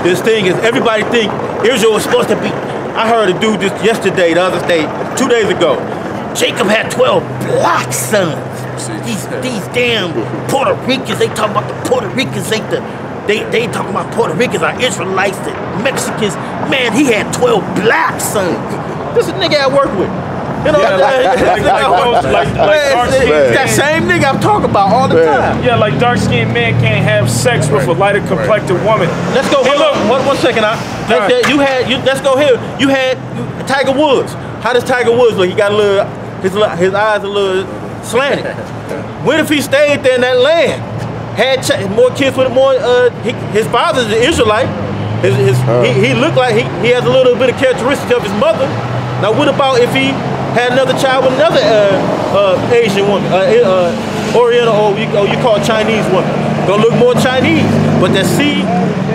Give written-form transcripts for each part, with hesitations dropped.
this thing is everybody think Israel was supposed to be. I heard a dude this yesterday, the other day, 2 days ago. Jacob had 12 black sons. These damn Puerto Ricans, they talking about the Puerto Ricans ain't the. They talking about Puerto Ricans are Israelites, the Mexicans. Man, he had 12 black sons. This is a nigga I work with. You know, that same nigga I'm talking about all the time. Yeah, like dark-skinned men can't have sex with a lighter complected woman. Let's go. Hey, look, one second. Let's go here. You had Tiger Woods. How does Tiger Woods look? He got a little, his eyes a little slanted. What if he stayed there in that land? Had more kids with more. His father's an Israelite. He looked like he has a little bit of characteristics of his mother. Now, what about if he had another child with another Asian woman, Oriental, or you call Chinese woman? Gonna look more Chinese, but that seed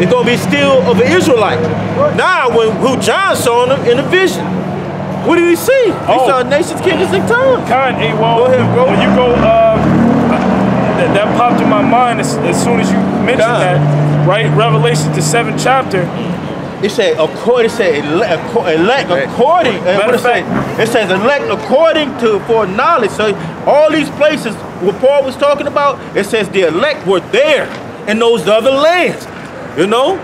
is gonna be still of an Israelite. Now, who John saw him in the vision, what did he see? He saw nations, kingdoms, and tongues. Hey, well, go ahead, bro. When you go, that popped in my mind as soon as you mentioned that, right? Revelation, the 7th chapter. It said according. It said elect according. What it say? It says elect according to foreknowledge. So all these places what Paul was talking about, it says the elect were there in those other lands. You know,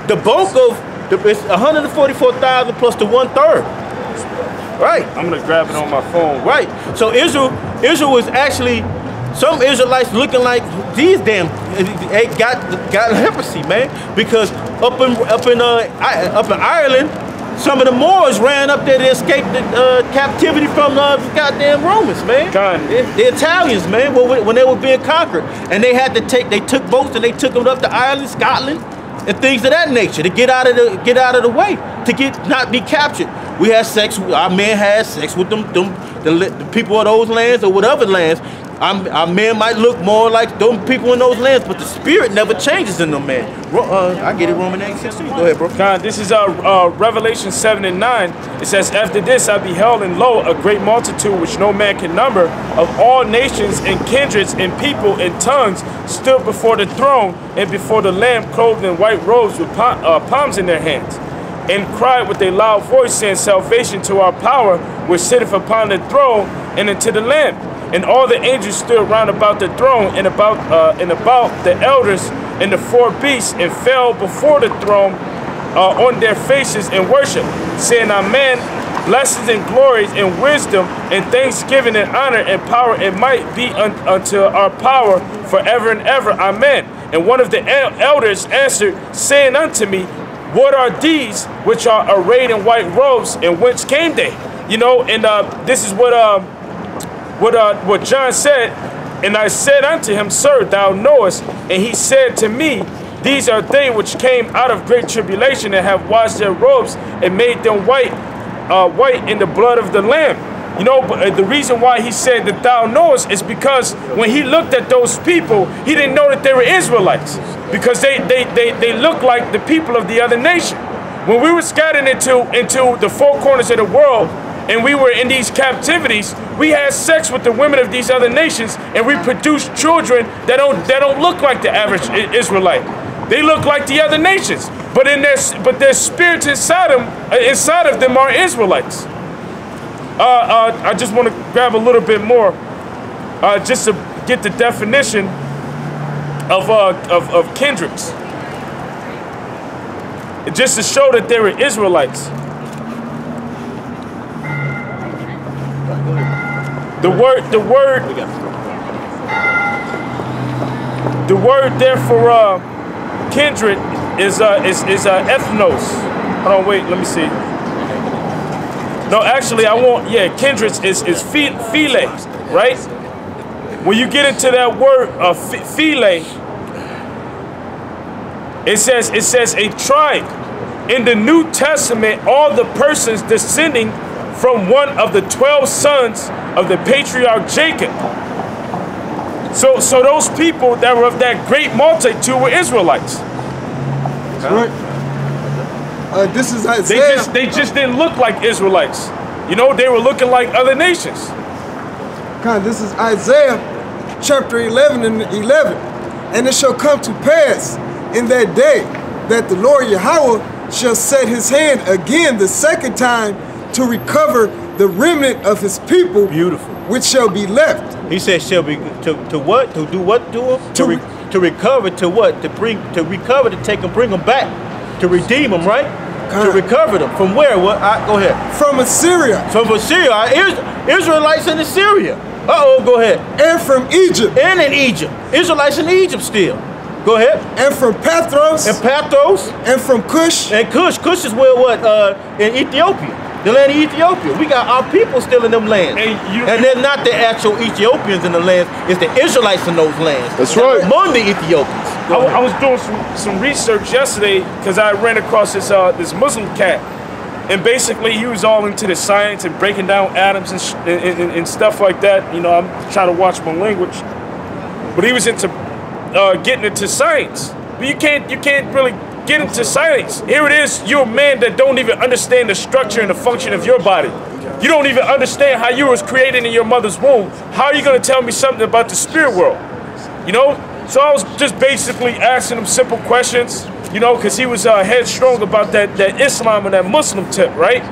the bulk of it's 144,000 plus the 1/3. Right. I'm gonna grab it on my phone. Right. So Israel was actually. Some Israelites looking like these damn got leprosy, man. Because up in Ireland, some of the Moors ran up there to escape the captivity from the goddamn Romans, man. The Italians, man, when they were being conquered, and they took boats and they took them up to Ireland, Scotland, and things of that nature to get out of the way, to not be captured. We had sex. Our men had sex with the people of those lands or whatever lands. Our men might look more like those people in those lands, but the spirit never changes in them, man. I get it, Roman 8:16. Go ahead, bro. This is Revelation 7 and 9. It says, after this I beheld, and lo, a great multitude which no man can number, of all nations and kindreds and people and tongues, stood before the throne and before the Lamb, clothed in white robes with palms in their hands, and cried with a loud voice, saying, salvation to our power, which sitteth upon the throne, and unto the Lamb. And all the angels stood round about the throne and about the elders and the 4 beasts, and fell before the throne on their faces and worship, saying, amen. Blessings and glories and wisdom and thanksgiving and honor and power and might be unto our power forever and ever. Amen. And one of the elders answered, saying unto me, what are these which are arrayed in white robes, and whence came they? You know, and this is what John said. And I said unto him, sir, thou knowest. And he said to me, these are they which came out of great tribulation, and have washed their robes and made them white in the blood of the Lamb. You know, but the reason why he said that thou knowest is because when he looked at those people, he didn't know that they were Israelites, because they looked like the people of the other nation. When we were scattered into the 4 corners of the world, and we were in these captivities, we had sex with the women of these other nations, and we produced children that don't look like the average Israelite. They look like the other nations, but their spirits inside of them are Israelites. I just want to grab a little bit more, just to get the definition of kindreds, just to show that they were Israelites. The word there for kindred is ethnos. Hold on, wait, let me see. No, actually, kindred is phile, right? When you get into that word phile, it says a tribe. In the New Testament, all the persons descending from one of the 12 sons of the patriarch Jacob. So those people that were of that great multitude were Israelites. That's right. This is Isaiah. They just didn't look like Israelites. You know, they were looking like other nations. This is Isaiah chapter 11 and 11. And it shall come to pass in that day that the Lord Yahweh shall set his hand again the second time to recover the remnant of his people, Beautiful. which shall be left. He said, "Shall be to what? To do what to them? To recover to what? To recover to take them, bring them back, to redeem them, right? To recover them from where? What? Go ahead. From Assyria. From Assyria. Israelites in Assyria. Go ahead. And from Egypt. And in Egypt. Israelites in Egypt still. Go ahead. And from Pathros. And Pathros. And from Cush. And Cush. Cush is where what? In Ethiopia. The land of Ethiopia. We got our people still in them lands. And they're not the actual Ethiopians in the lands. It's the Israelites in those lands. That's right. Among the Ethiopians. I was doing some research yesterday because I ran across this Muslim cat. And basically he was all into the science and breaking down atoms and stuff like that. You know, I'm trying to watch my language. But he was into getting into science. But you can't really get into science. Here it is, you're a man that don't even understand the structure and the function of your body. You don't even understand how you was created in your mother's womb. How are you gonna tell me something about the spirit world? You know? So I was just basically asking him simple questions, you know, because he was headstrong about that Islam and that Muslim tip, right?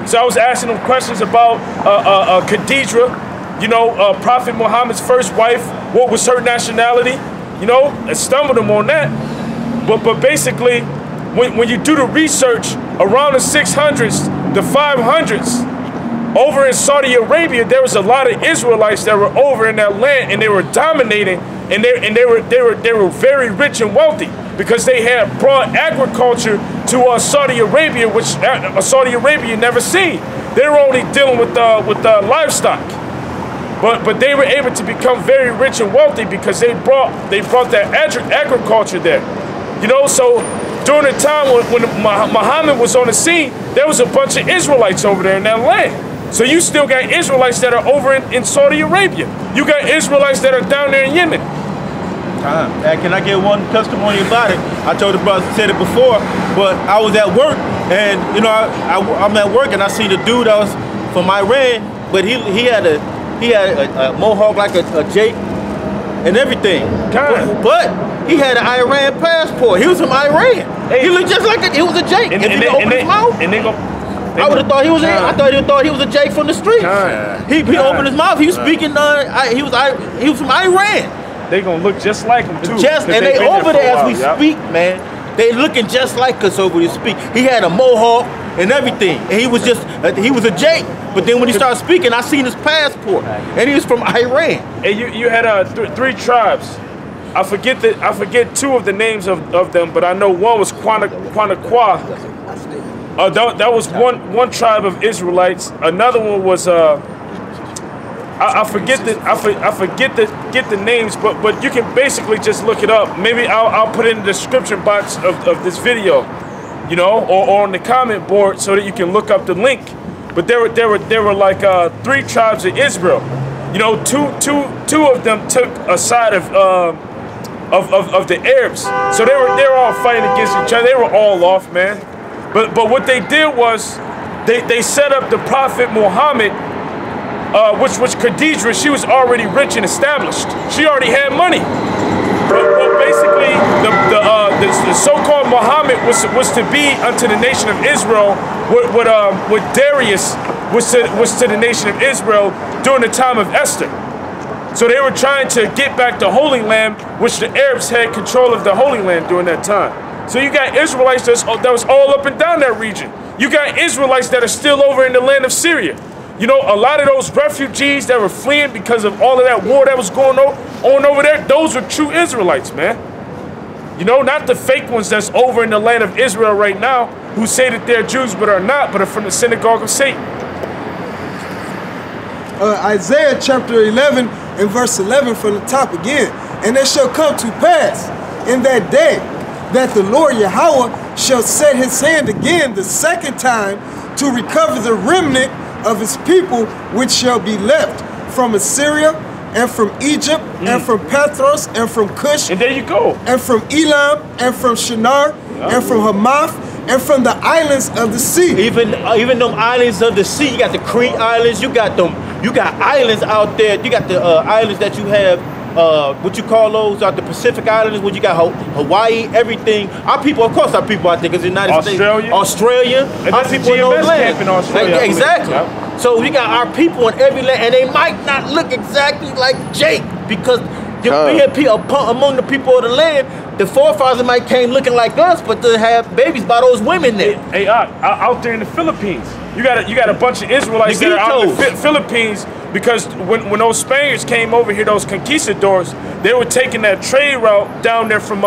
So I was asking him questions about Khadijah, you know, Prophet Muhammad's first wife, what was her nationality? You know, I stumbled him on that. But basically, when you do the research around the 600s, the 500s, over in Saudi Arabia, there was a lot of Israelites that were over in that land, and they were dominating, and they were very rich and wealthy because they had brought agriculture to Saudi Arabia, which Saudi Arabia never seen. They were only dealing with livestock, but they were able to become very rich and wealthy because they brought that agriculture there. You know, so during the time when Muhammad was on the scene, there was a bunch of Israelites over there in that land. So you still got Israelites that are over in Saudi Arabia. You got Israelites that are down there in Yemen. Can I get one testimony about it? I told the brother, said it before, but I was at work, and you know, I'm at work, and I see the dude that was from Iran, but he had a mohawk like a Jake and everything. But he had an Iran passport. He was from Iran. Hey, he looked just like he was a Jake. And if he opened his mouth, I would have thought he was. I thought he was a Jake from the streets. He opened his mouth. He was speaking. He was from Iran. They gonna look just like him too. And they over there as we speak, man. They looking just like us over there speak. He had a mohawk and everything, and he was a Jake. But then when he started speaking, I seen his passport, and he was from Iran. And you had three tribes. I forget two of the names of them, but I know one was Quanaqua. That was one tribe of Israelites. Another one was I forget the names, but you can basically just look it up. Maybe I'll put it in the description box of this video, you know, or on the comment board so that you can look up the link. But there were like three tribes of Israel. You know, two of them took a side of the Arabs. So they were all fighting against each other. They were all off, man. But what they did was they set up the Prophet Muhammad, which was Khadijah. She was already rich and established. She already had money. But basically, the so-called Muhammad was to be unto the nation of Israel what Darius was to the nation of Israel during the time of Esther. So they were trying to get back the Holy Land, which the Arabs had control of the Holy Land during that time. So you got Israelites that was all up and down that region. You got Israelites that are still over in the land of Syria. You know, a lot of those refugees that were fleeing because of all of that war that was going on over there, those were true Israelites, man. You know, not the fake ones that's over in the land of Israel right now who say that they're Jews but are not, but are from the synagogue of Satan. Isaiah chapter 11 and verse 11 from the top again. And it shall come to pass in that day that the Lord Yahweh shall set his hand again the second time to recover the remnant of his people which shall be left from Assyria and from Egypt and from Pathros and from Cush. And there you go. And from Elam and from Shinar and from Hamath and from the islands of the sea. Even them islands of the sea, you got the Crete Islands, you got islands out there, you got the islands that you have what you call those out the Pacific Islands, where you got Hawaii, everything. Our people, of course, our people, I think, is the United States, Australia. And our people in those lands. In Australia, exactly. Yep. So we got our people in every land, and they might not look exactly like Jake because being among the people of the land, the forefathers might came looking like us, but to have babies by those women there. Hey, out there in the Philippines, you got a bunch of Israelites that are out in the Philippines because when those Spaniards came over here, those conquistadors, they were taking that trade route down there from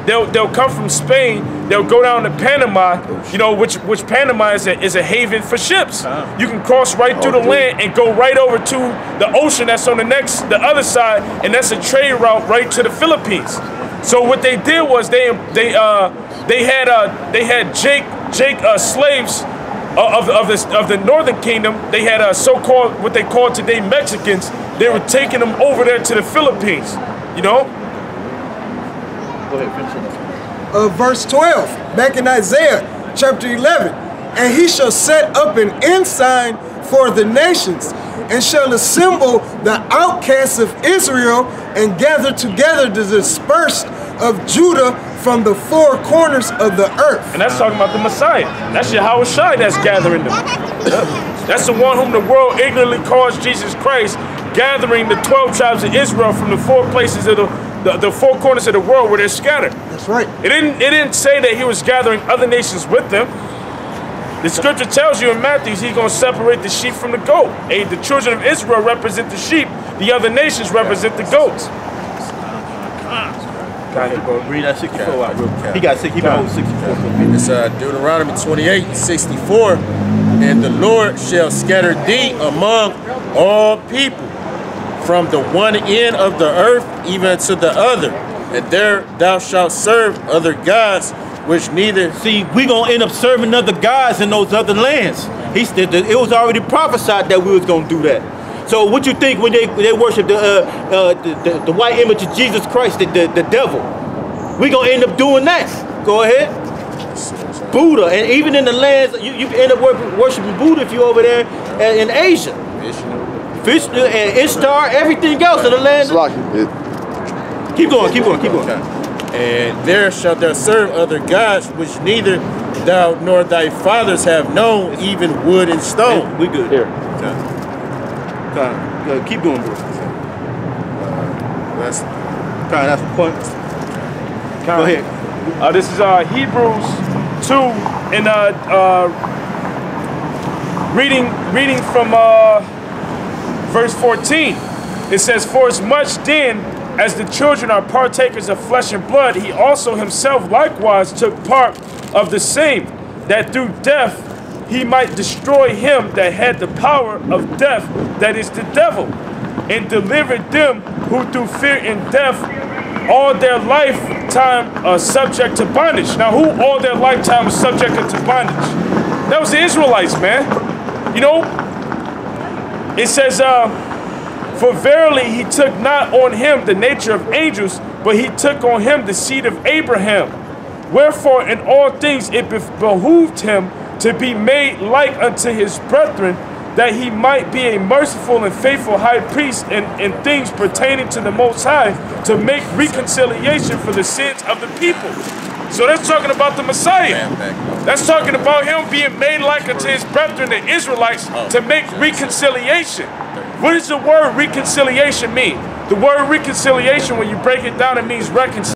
they'll come from Spain, they'll go down to Panama, you know, which Panama is a haven for ships. You can cross right through the land and go right over to the ocean that's on the other side, and that's a trade route right to the Philippines. So what they did was they had Jake slaves of the Northern Kingdom. They had so-called what they call today Mexicans. They were taking them over there to the Philippines. You know. Go ahead, finish it. Verse 12, back in Isaiah chapter 11, and he shall set up an ensign for the nations, and shall assemble the outcasts of Israel, and gather together the dispersed of Judah from the four corners of the earth. And that's talking about the Messiah. That's Yahweh Shai that's gathering them. That's the one whom the world ignorantly calls Jesus Christ, gathering the 12 tribes of Israel from the four places of the four corners of the world where they're scattered. That's right. It didn't say that he was gathering other nations with them. The scripture tells you in Matthew he's going to separate the sheep from the goat. The children of Israel represent the sheep. The other nations represent the goats. Read that 64 out real quick. He got 64. It's Deuteronomy 28:64. And the Lord shall scatter thee among all people, from the one end of the earth even to the other, and there thou shalt serve other gods, which neither... See, we gonna end up serving other gods in those other lands. He said it was already prophesied that we was gonna do that. So what you think when they worship the white image of Jesus Christ, the devil? We gonna end up doing that. Go ahead. Buddha, and even in the lands, you end up worshiping Buddha if you're over there in Asia. Fish and Ishtar, everything else in the land. Keep going. And there shalt thou serve other gods, which neither thou nor thy fathers have known, even wood and stone. Man, we good. Here. Keep going, bro. That's the point. Go ahead. This is Hebrews 2, and reading from verse 14. It says, "For as much then as the children are partakers of flesh and blood, he also himself likewise took part of the same, that through death he might destroy him that had the power of death, that is the devil, and delivered them who through fear and death all their lifetime are subject to bondage." Now, who all their lifetime was subject to bondage? That was the Israelites, man. You know, it says, "For verily he took not on him the nature of angels, but he took on him the seed of Abraham. Wherefore in all things it behooved him to be made like unto his brethren, that he might be a merciful and faithful high priest in things pertaining to the Most High, to make reconciliation for the sins of the people." So that's talking about the Messiah. That's talking about him being made like unto his brethren, the Israelites, to make reconciliation. What does the word reconciliation mean? The word reconciliation, when you break it down, it means reconciliation.